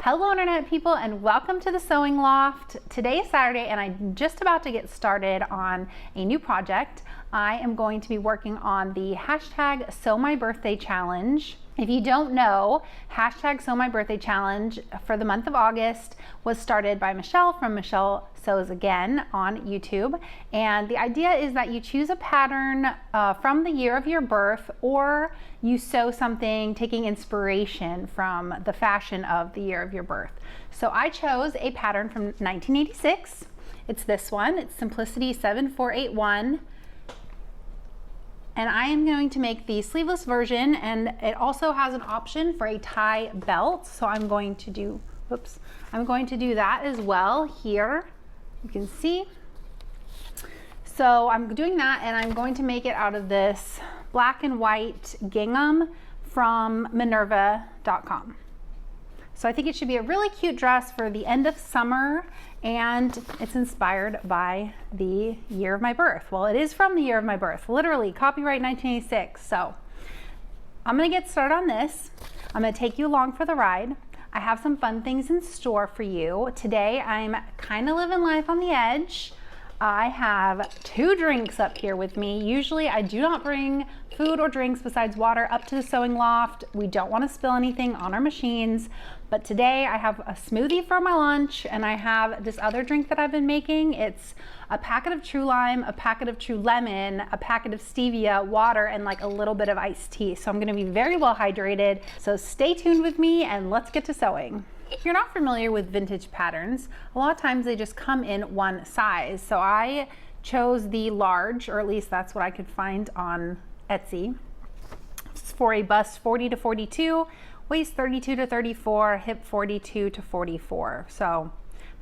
Hello internet people and welcome to the Sewing Loft. Today is Saturday and I'm just about to get started on a new project. I am going to be working on the hashtag #sewmybirthday challenge. If you don't know, hashtag #sewmybirthday challenge for the month of August was started by Michelle from Michelle Sews Again on YouTube. And the idea is that you choose a pattern from the year of your birth, or you sew something taking inspiration from the fashion of the year of your birth. So I chose a pattern from 1986. It's this one. It's Simplicity 7481. And I am going to make the sleeveless version, and it also has an option for a tie belt. So I'm going to do, I'm going to do that as well here. You can see. So I'm doing that, and I'm going to make it out of this black and white gingham from Minerva.com. So I think it should be a really cute dress for the end of summer, and it's inspired by the year of my birth. Well, it is from the year of my birth, literally copyright 1986. So I'm gonna get started on this. I'm gonna take you along for the ride. I have some fun things in store for you. Today, I'm kind of living life on the edge. I have 2 drinks up here with me. Usually I do not bring food or drinks besides water up to the sewing loft. We don't want to spill anything on our machines. But today I have a smoothie for my lunch, and I have this other drink that I've been making. It's a packet of True Lime, a packet of True Lemon, a packet of stevia, water, and like a little bit of iced tea. So I'm gonna be very well hydrated. So stay tuned with me and let's get to sewing. If you're not familiar with vintage patterns, a lot of times they just come in one size. So I chose the large, or at least that's what I could find on Etsy. It's for a bust 40 to 42, waist 32 to 34, hip 42 to 44. So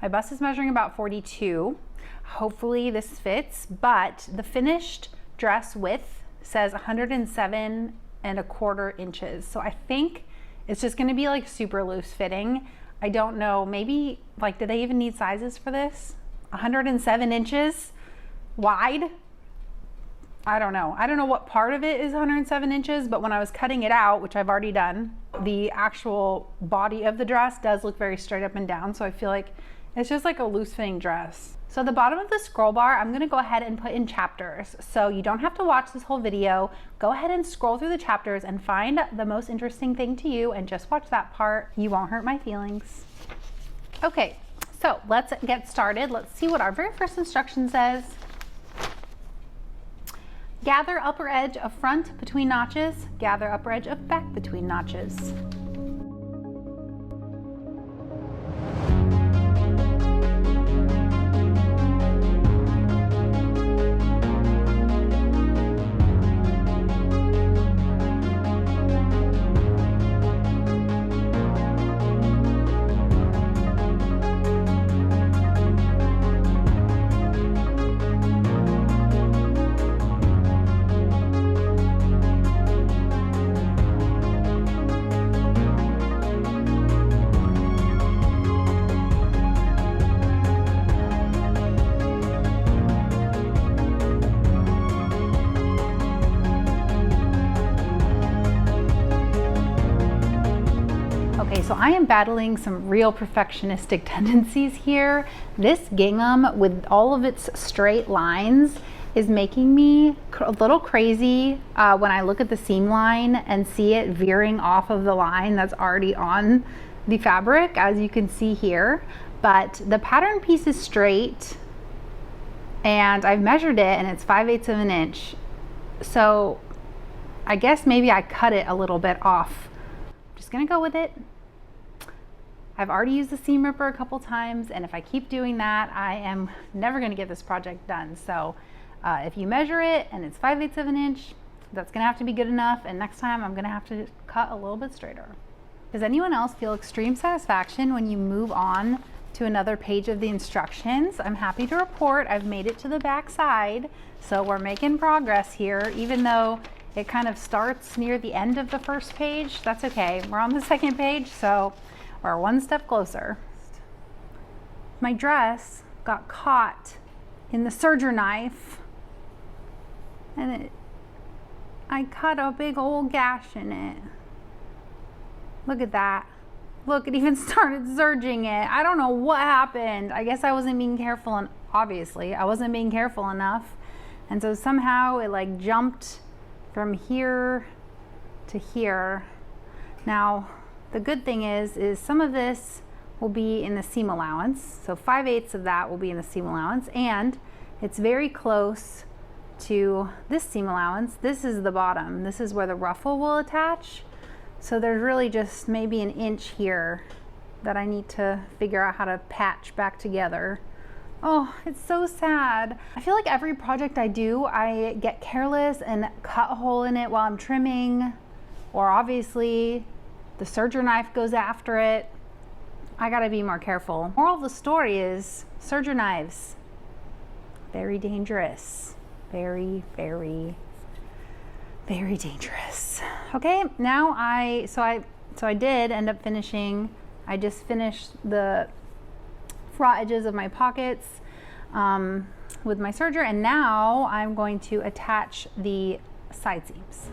my bust is measuring about 42. Hopefully this fits, but the finished dress width says 107¼ inches. So I think it's just gonna be like super loose fitting. I don't know, maybe like, do they even need sizes for this? 107 inches wide? I don't know. I don't know what part of it is 107 inches, but when I was cutting it out, which I've already done, the actual body of the dress does look very straight up and down. So I feel like it's just like a loose fitting dress. So the bottom of the scroll bar, I'm gonna go ahead and put in chapters. So you don't have to watch this whole video. Go ahead and scroll through the chapters and find the most interesting thing to you and just watch that part. You won't hurt my feelings. Okay, so let's get started. Let's see what our very first instruction says. Gather upper edge of front between notches. Gather upper edge of back between notches. Okay, so I am battling some real perfectionistic tendencies here. This gingham with all of its straight lines is making me a little crazy when I look at the seam line and see it veering off of the line that's already on the fabric, as you can see here. But the pattern piece is straight, and I've measured it and it's 5/8 of an inch. So I guess maybe I cut it a little bit off. I'm just gonna go with it. I've already used the seam ripper a couple times, and if I keep doing that, I am never gonna get this project done. So if you measure it and it's 5/8 of an inch, that's gonna have to be good enough, and next time I'm gonna have to cut a little bit straighter. Does anyone else feel extreme satisfaction when you move on to another page of the instructions? I'm happy to report I've made it to the back side, so we're making progress here, even though it kind of starts near the end of the first page. That's okay, we're on the second page, so we're one step closer. My dress got caught in the serger knife, and I cut a big old gash in it. Look at that. Look, it even started serging it. I don't know what happened. I guess I wasn't being careful, and obviously I wasn't being careful enough. And so somehow it like jumped from here to here. Now, the good thing is some of this will be in the seam allowance. So 5/8 of that will be in the seam allowance, and it's very close to this seam allowance. This is the bottom. This is where the ruffle will attach. So there's really just maybe an inch here that I need to figure out how to patch back together. Oh, it's so sad. I feel like every project I do, I get careless and cut a hole in it while I'm trimming, or obviously the serger knife goes after it. I gotta be more careful. Moral of the story is serger knives, very dangerous. Very, very, very dangerous. Okay, now I did end up finishing, I just finished the raw edges of my pockets with my serger, and now I'm going to attach the side seams.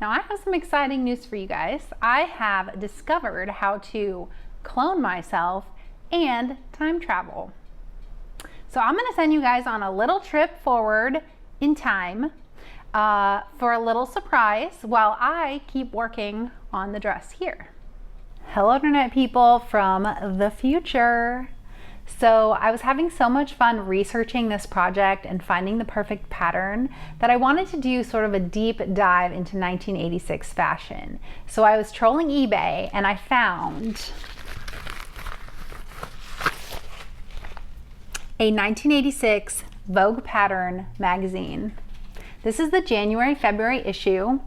Now I have some exciting news for you guys. I have discovered how to clone myself and time travel. So I'm gonna send you guys on a little trip forward in time for a little surprise while I keep working on the dress here. Hello internet people from the future. So I was having so much fun researching this project and finding the perfect pattern that I wanted to do sort of a deep dive into 1986 fashion. So I was trolling eBay and I found a 1986 Vogue pattern magazine. This is the January-February issue.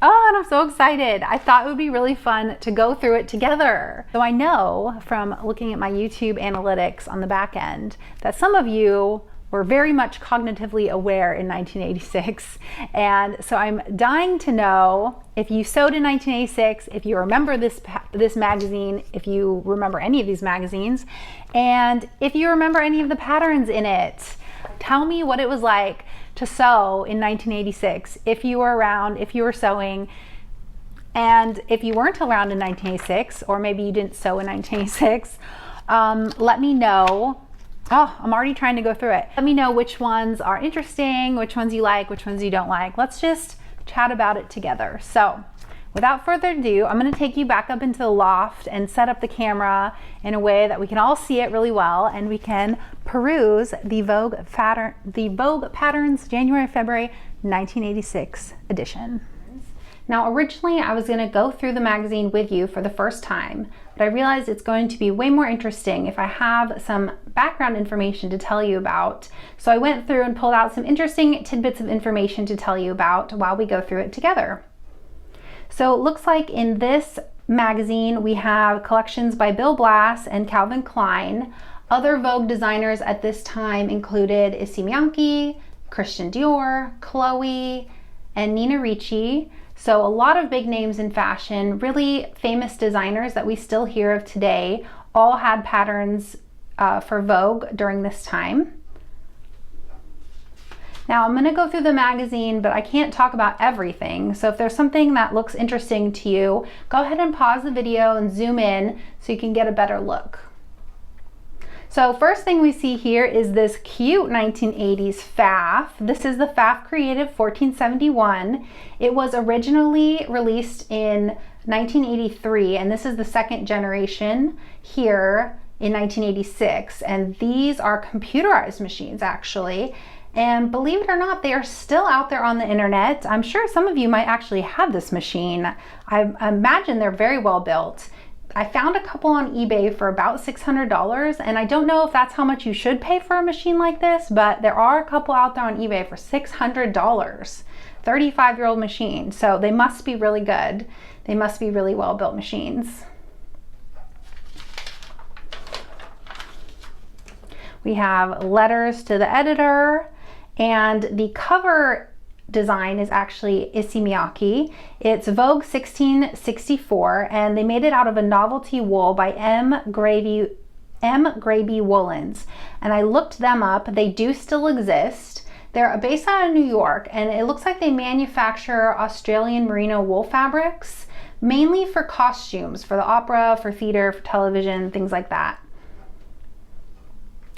Oh, and I'm so excited. I thought it would be really fun to go through it together. So I know from looking at my YouTube analytics on the back end that some of you were very much cognitively aware in 1986. And so I'm dying to know if you sewed in 1986, if you remember this magazine, if you remember any of these magazines, and if you remember any of the patterns in it. Tell me what it was like to sew in 1986, if you were around, if you were sewing, and if you weren't around in 1986, or maybe you didn't sew in 1986, let me know. Oh, I'm already trying to go through it. Let me know which ones are interesting, which ones you like, which ones you don't like. Let's just chat about it together. So without further ado, I'm gonna take you back up into the loft and set up the camera in a way that we can all see it really well, and we can peruse the Vogue Patterns January-February 1986 edition. Now, originally I was gonna go through the magazine with you for the first time, but I realized it's going to be way more interesting if I have some background information to tell you about. So I went through and pulled out some interesting tidbits of information to tell you about while we go through it together. So it looks like in this magazine we have collections by Bill Blass and Calvin Klein. Other Vogue designers at this time included Issey Miyake, Christian Dior, Chloe, and Nina Ricci. So a lot of big names in fashion, really famous designers that we still hear of today, all had patterns for Vogue during this time. Now I'm gonna go through the magazine, but I can't talk about everything. So if there's something that looks interesting to you, go ahead and pause the video and zoom in so you can get a better look. So first thing we see here is this cute 1980s Pfaff. This is the Pfaff Creative 1471. It was originally released in 1983, and this is the second generation here in 1986. And these are computerized machines actually. And believe it or not, they are still out there on the internet. I'm sure some of you might actually have this machine. I imagine they're very well built. I found a couple on eBay for about $600, and I don't know if that's how much you should pay for a machine like this, but there are a couple out there on eBay for $600, 35-year-old machine. So they must be really good. They must be really well built machines. We have letters to the editor, and the cover design is actually Issey Miyake. It's Vogue 1664, and they made it out of a novelty wool by M. Gravy M. Graby Woolens, and I looked them up. They do still exist. They're based out of New York, and it looks like they manufacture Australian merino wool fabrics, mainly for costumes, for the opera, for theater, for television, things like that.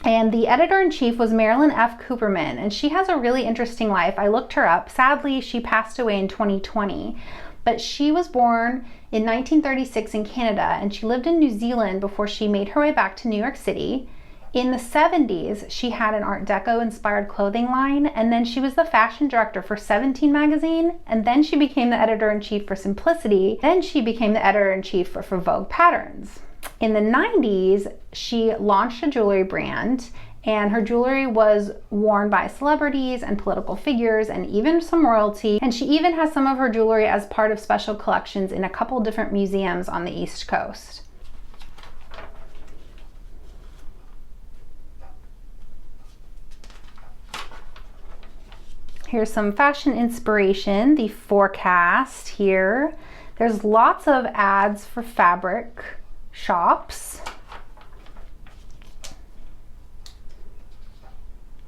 And the editor-in-chief was Marilyn F. Cooperman, and she has a really interesting life. I looked her up. Sadly, she passed away in 2020, but she was born in 1936 in Canada, and she lived in New Zealand before she made her way back to New York City. In the 70s, she had an Art Deco inspired clothing line, and then she was the fashion director for 17 magazine, and then she became the editor-in-chief for Simplicity, then she became the editor-in-chief for Vogue Patterns. In the 90s, she launched a jewelry brand, and her jewelry was worn by celebrities and political figures and even some royalty. And she even has some of her jewelry as part of special collections in a couple different museums on the East Coast. Here's some fashion inspiration, the forecast here. There's lots of ads for fabric shops.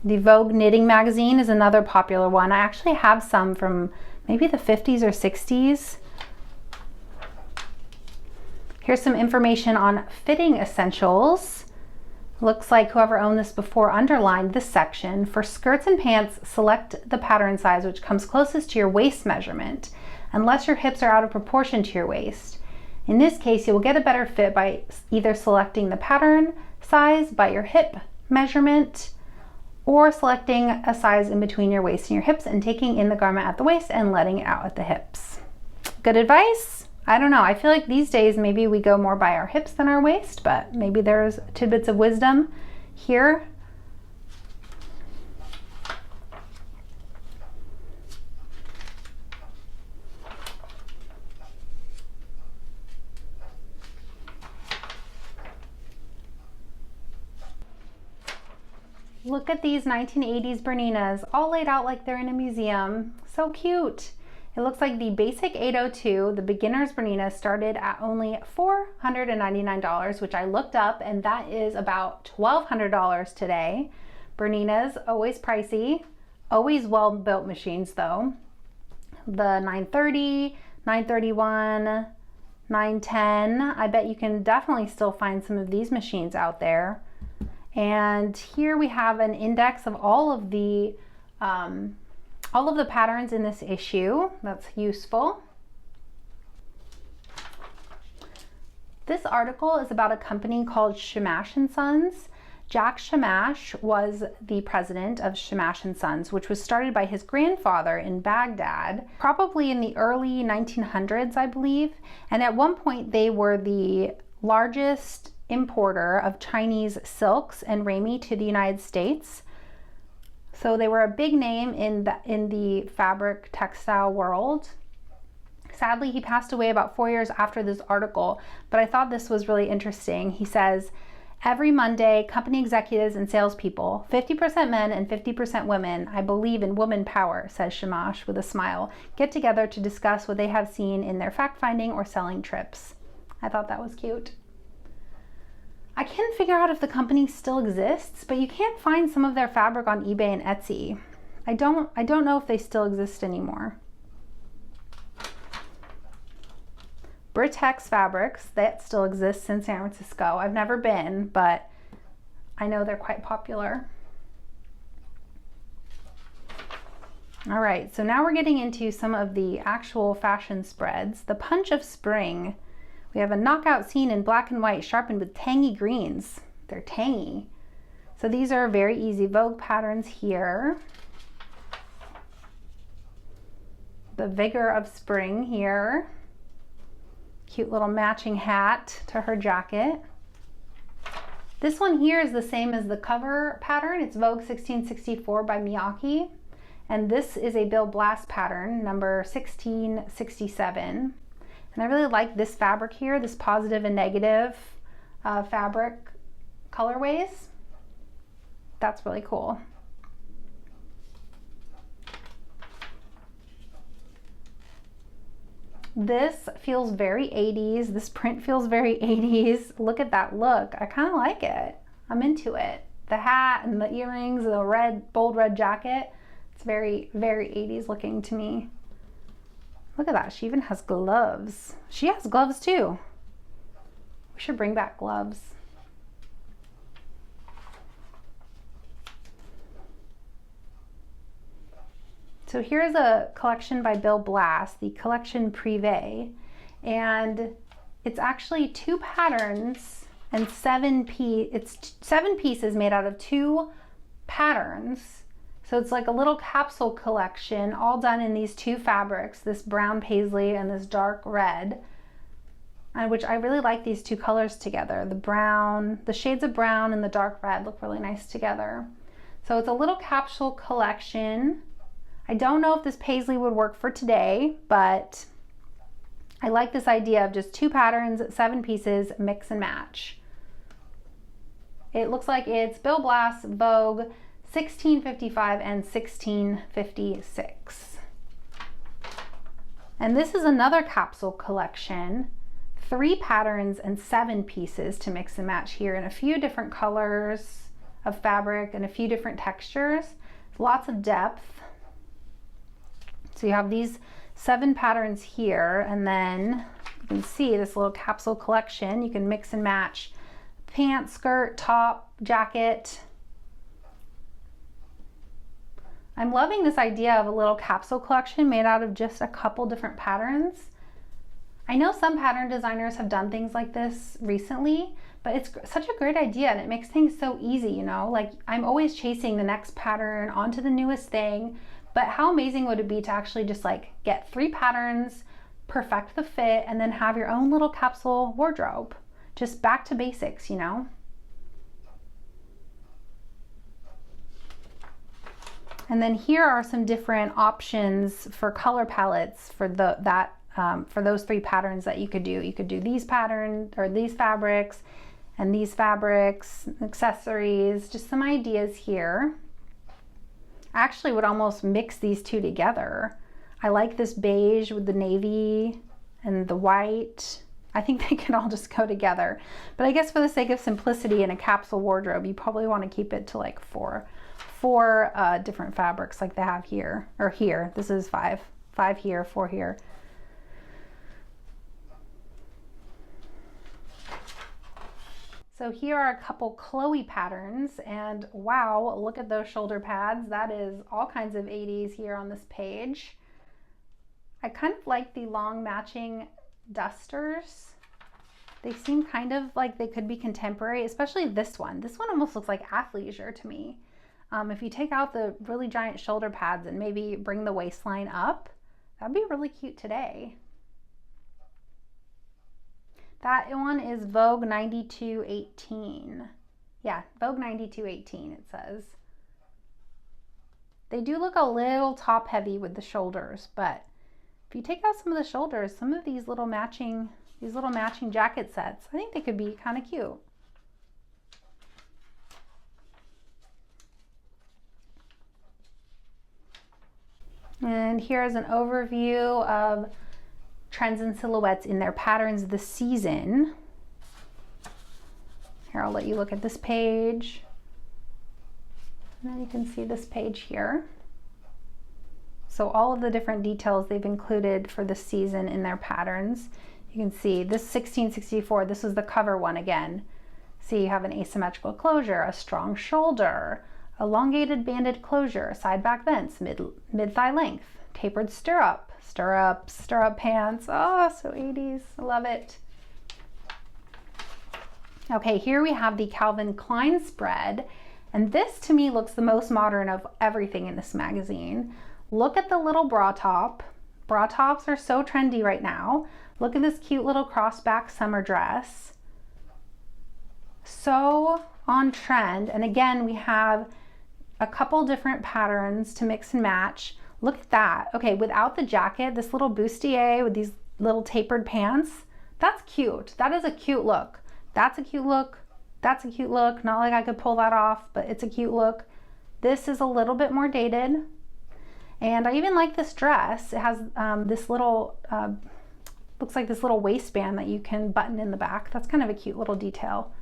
The Vogue knitting magazine is another popular one. I actually have some from maybe the 50s or 60s. Here's some information on fitting essentials. Looks like whoever owned this before underlined this section. For skirts and pants, select the pattern size which comes closest to your waist measurement, unless your hips are out of proportion to your waist. In this case, you will get a better fit by either selecting the pattern size by your hip measurement, or selecting a size in between your waist and your hips and taking in the garment at the waist and letting it out at the hips. Good advice? I don't know. I feel like these days maybe we go more by our hips than our waist, but maybe there's tidbits of wisdom here. Look at these 1980s Berninas, all laid out like they're in a museum. So cute. It looks like the basic 802, the beginner's Bernina, started at only $499, which I looked up, and that is about $1,200 today. Berninas, always pricey, always well-built machines though. The 930, 931, 910, I bet you can definitely still find some of these machines out there. And here we have an index of all of the patterns in this issue. That's useful. This article is about a company called Shamash & Sons. Jack Shamash was the president of Shamash & Sons, which was started by his grandfather in Baghdad, probably in the early 1900s, I believe. And at one point they were the largest importer of Chinese silks and ramie to the United States. So they were a big name in the fabric textile world. Sadly, he passed away about 4 years after this article, but I thought this was really interesting. He says, every Monday, company executives and salespeople, 50% men and 50% women, I believe in woman power, says Shamash with a smile, get together to discuss what they have seen in their fact-finding or selling trips. I thought that was cute. I can't figure out if the company still exists, but you can't find some of their fabric on eBay and Etsy. I don't know if they still exist anymore. Britex Fabrics, that still exists in San Francisco. I've never been, but I know they're quite popular. All right, so now we're getting into some of the actual fashion spreads. The Punch of Spring. We have a knockout scene in black and white sharpened with tangy greens. They're tangy. So these are very easy Vogue patterns here. The Vigor of Spring here. Cute little matching hat to her jacket. This one here is the same as the cover pattern. It's Vogue 1664 by Miyake. And this is a Bill Blass pattern, number 1667. And I really like this fabric here, this positive and negative fabric colorways. That's really cool. This feels very 80s. This print feels very 80s. Look at that look. I kind of like it. I'm into it. The hat and the earrings, the red, bold red jacket. It's very, very 80s looking to me. Look at that. She even has gloves. She has gloves too. We should bring back gloves. So here's a collection by Bill Blass, the collection Privé, and it's actually 2 patterns and 7 pieces made out of 2 patterns. So it's like a little capsule collection, all done in these 2 fabrics, this brown paisley and this dark red, which I really like these 2 colors together. The brown, the shades of brown and the dark red look really nice together. So it's a little capsule collection. I don't know if this paisley would work for today, but I like this idea of just 2 patterns, 7 pieces, mix and match. It looks like it's Bill Blass, Vogue, 1655 and 1656. And this is another capsule collection, 3 patterns and 7 pieces to mix and match here in a few different colors of fabric and a few different textures. Lots of depth. So you have these 7 patterns here, and then you can see this little capsule collection. You can mix and match pants, skirt, top, jacket. I'm loving this idea of a little capsule collection made out of just a couple different patterns. I know some pattern designers have done things like this recently, but it's such a great idea and it makes things so easy, you know? Like, I'm always chasing the next pattern onto the newest thing. But how amazing would it be to actually just like get 3 patterns, perfect the fit, and then have your own little capsule wardrobe? Just back to basics, you know? And then here are some different options for color palettes for for those 3 patterns that you could do. You could do these patterns or these fabrics and these fabrics, accessories, just some ideas here. I actually would almost mix these 2 together. I like this beige with the navy and the white. I think they can all just go together. But I guess for the sake of simplicity in a capsule wardrobe, you probably want to keep it to like four different fabrics like they have here, or here. This is 5 here, 4 here. So here are a couple Chloe patterns, and wow, look at those shoulder pads. That is all kinds of 80s here on this page. I kind of like the long matching dusters. They seem kind of like they could be contemporary, especially this one. This one almost looks like athleisure to me. If you take out the really giant shoulder pads and maybe bring the waistline up, that'd be really cute today. That one is Vogue 9218. Yeah, Vogue 9218 it says. They do look a little top heavy with the shoulders, but if you take out some of the shoulders, some of these little matching jacket sets, I think they could be kind of cute. And here's an overview of trends and silhouettes in their patterns this season. Here, I'll let you look at this page. And then you can see this page here. So all of the different details they've included for this season in their patterns. You can see this 1664, this is the cover one again. See, you have an asymmetrical closure, a strong shoulder, elongated banded closure, side back vents, mid-thigh length, tapered stirrup pants. Oh, so 80s, I love it. Okay, here we have the Calvin Klein spread, and this to me looks the most modern of everything in this magazine. Look at the little bra top. Bra tops are so trendy right now. Look at this cute little crossback summer dress. So on trend, and again, we have a couple different patterns to mix and match. Look at that. Okay, without the jacket, this little bustier with these little tapered pants, that's cute. That is a cute look. That's a cute look. That's a cute look. Not like I could pull that off, but it's a cute look. This is a little bit more dated. And I even like this dress. It has this little looks like this little waistband that you can button in the back. That's kind of a cute little detail.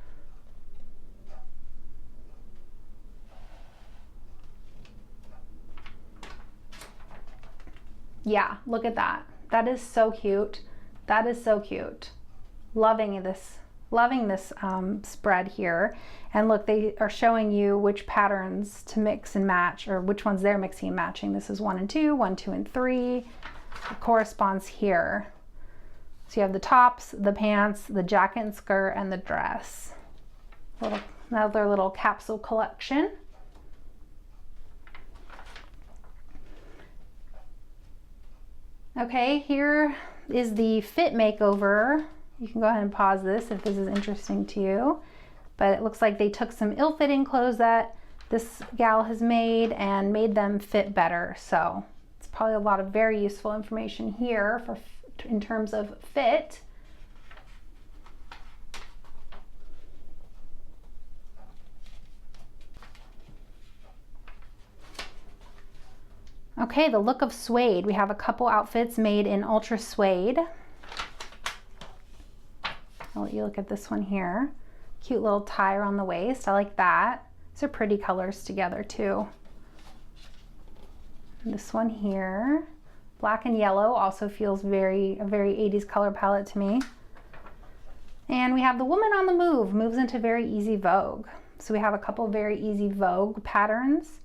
Yeah, look at that. That is so cute. That is so cute. Loving this spread here. And look, they are showing you which patterns to mix and match, or which ones they're mixing and matching. This is 1 and 2, 1, 2, and 3. It corresponds here. So you have the tops, the pants, the jacket and skirt, and the dress. Another little capsule collection. Okay, here is the fit makeover. You can go ahead and pause this if this is interesting to you. But it looks like they took some ill-fitting clothes that this gal has made and made them fit better. So it's probably a lot of very useful information here in terms of fit. Okay, the look of suede. We have a couple outfits made in ultra suede. I'll let you look at this one here. Cute little tie around the waist. I like that. These are pretty colors together too. And this one here, black and yellow, also feels a very 80s color palette to me. And we have the woman on the move, moves into very easy Vogue. So we have a couple very easy Vogue patterns.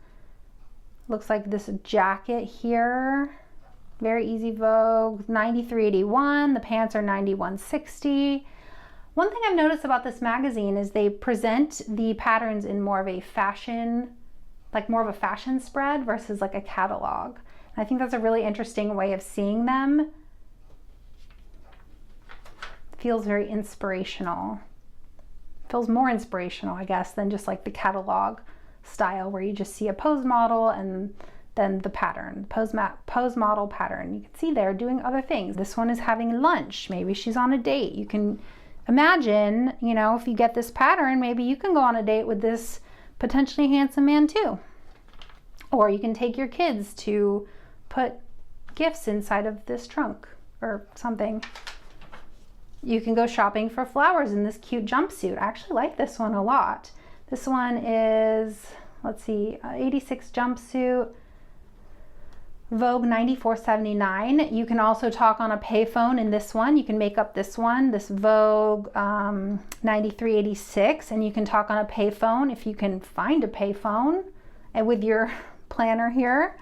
Looks like this jacket here, very easy Vogue, 93.81. The pants are 91.60. One thing I've noticed about this magazine is they present the patterns in more of a fashion, like more of a fashion spread versus like a catalog. And I think that's a really interesting way of seeing them. It feels very inspirational. It feels more inspirational, I guess, than just like the catalog style where you just see a pose model and then the pattern, pose model pattern. You can see they're doing other things. This one is having lunch. Maybe she's on a date. You can imagine, you know, if you get this pattern, maybe you can go on a date with this potentially handsome man too. Or you can take your kids to put gifts inside of this trunk or something. You can go shopping for flowers in this cute jumpsuit. I actually like this one a lot. This one is, let's see, 86 jumpsuit, Vogue 94.79. You can also talk on a payphone in this one. You can make up this one, this Vogue 93.86, and you can talk on a payphone if you can find a payphone and with your planner here.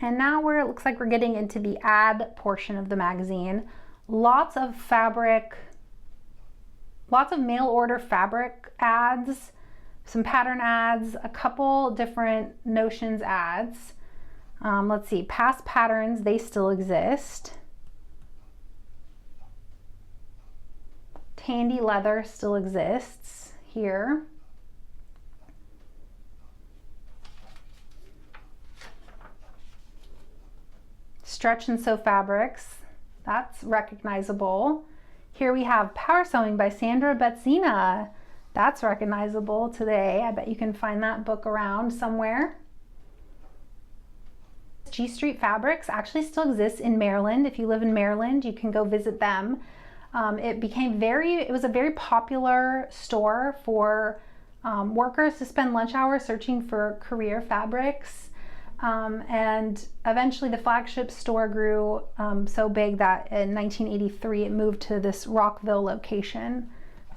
And now it looks like we're getting into the ad portion of the magazine. Lots of fabric, lots of mail order fabric ads, some pattern ads, a couple different notions ads. Let's see, past patterns, they still exist. Tandy leather still exists here. Stretch and sew fabrics, that's recognizable. Here we have Power Sewing by Sandra Betzina. That's recognizable today. I bet you can find that book around somewhere. G Street Fabrics actually still exists in Maryland. If you live in Maryland, you can go visit them. It was a very popular store for workers to spend lunch hours searching for career fabrics. And eventually the flagship store grew so big that in 1983 it moved to this Rockville location.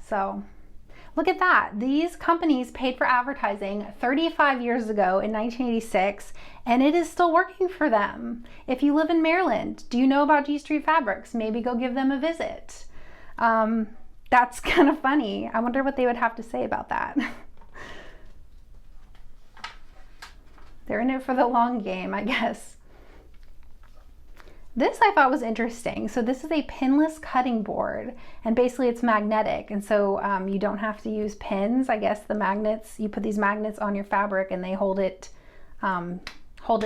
So look at that. These companies paid for advertising 35 years ago in 1986, and it is still working for them. If you live in Maryland, do you know about G Street Fabrics? Maybe go give them a visit. That's kind of funny. I wonder what they would have to say about that. They're in it for the long game, I guess. This I thought was interesting. So this is a pinless cutting board, and basically it's magnetic, and so you don't have to use pins. I guess the magnets, you put these magnets on your fabric and they hold it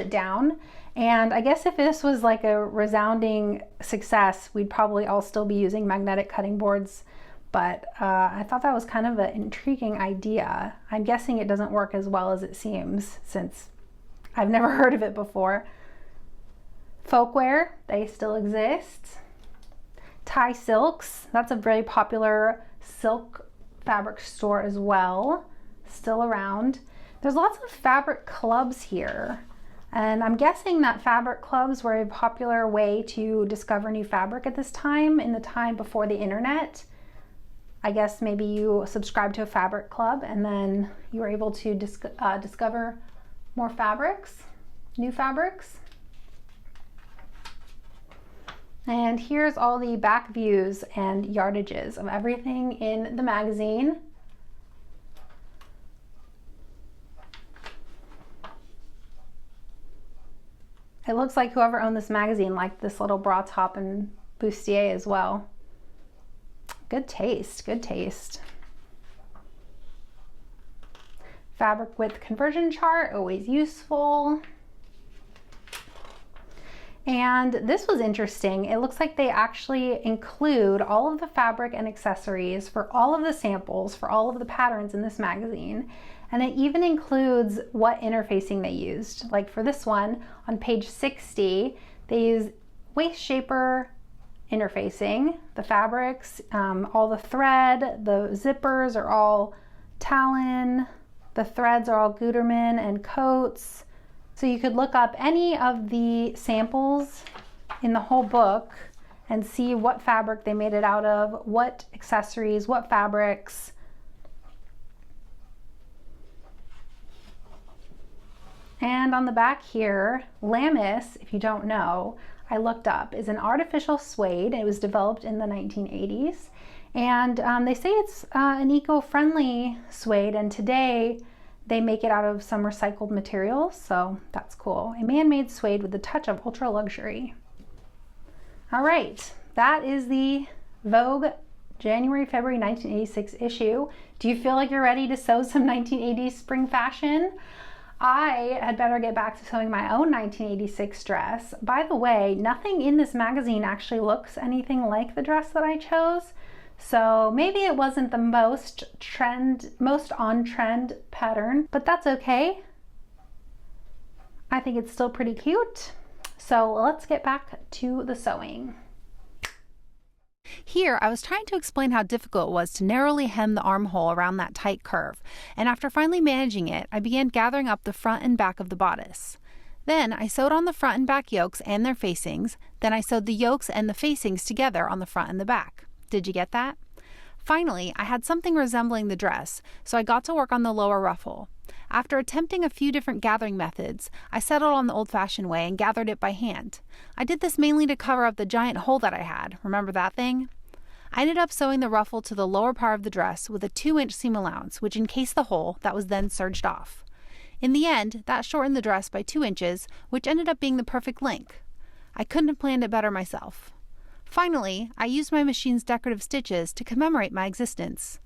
down. And I guess if this was like a resounding success, we'd probably all still be using magnetic cutting boards but I thought that was kind of an intriguing idea. I'm guessing it doesn't work as well as it seems, since I've never heard of it before. Folkwear, they still exist. Thai silks, that's a very popular silk fabric store as well, still around. There's lots of fabric clubs here, and I'm guessing that fabric clubs were a popular way to discover new fabric at this time, in the time before the internet. I guess maybe you subscribed to a fabric club and then you were able to discover more fabrics, new fabrics. And here's all the back views and yardages of everything in the magazine. It looks like whoever owned this magazine liked this little bra top and bustier as well. Good taste, good taste. Fabric width conversion chart, always useful. And this was interesting. It looks like they actually include all of the fabric and accessories for all of the samples, for all of the patterns in this magazine. And it even includes what interfacing they used. Like for this one, on page 60, they use waist shaper interfacing, the fabrics, all the thread, the zippers are all Talon, the threads are all Gutermann and Coates. So you could look up any of the samples in the whole book and see what fabric they made it out of, what accessories, what fabrics. And on the back here, Lamis, if you don't know, I looked up, is an artificial suede. It was developed in the 1980s. And they say it's an eco-friendly suede, and today they make it out of some recycled materials, so that's cool. A man-made suede with a touch of ultra luxury. All right, that is the Vogue January-February 1986 issue. Do you feel like you're ready to sew some 1980s spring fashion? I had better get back to sewing my own 1986 dress. By the way, nothing in this magazine actually looks anything like the dress that I chose. So maybe it wasn't the most on-trend pattern, but that's okay. I think it's still pretty cute. So let's get back to the sewing. Here, I was trying to explain how difficult it was to narrowly hem the armhole around that tight curve, and after finally managing it, I began gathering up the front and back of the bodice. Then I sewed on the front and back yokes and their facings, then I sewed the yokes and the facings together on the front and the back. Did you get that? Finally, I had something resembling the dress, so I got to work on the lower ruffle. After attempting a few different gathering methods, I settled on the old-fashioned way and gathered it by hand. I did this mainly to cover up the giant hole that I had. Remember that thing? I ended up sewing the ruffle to the lower part of the dress with a 2-inch seam allowance, which encased the hole that was then serged off. In the end, that shortened the dress by 2 inches, which ended up being the perfect length. I couldn't have planned it better myself. Finally, I used my machine's decorative stitches to commemorate my existence.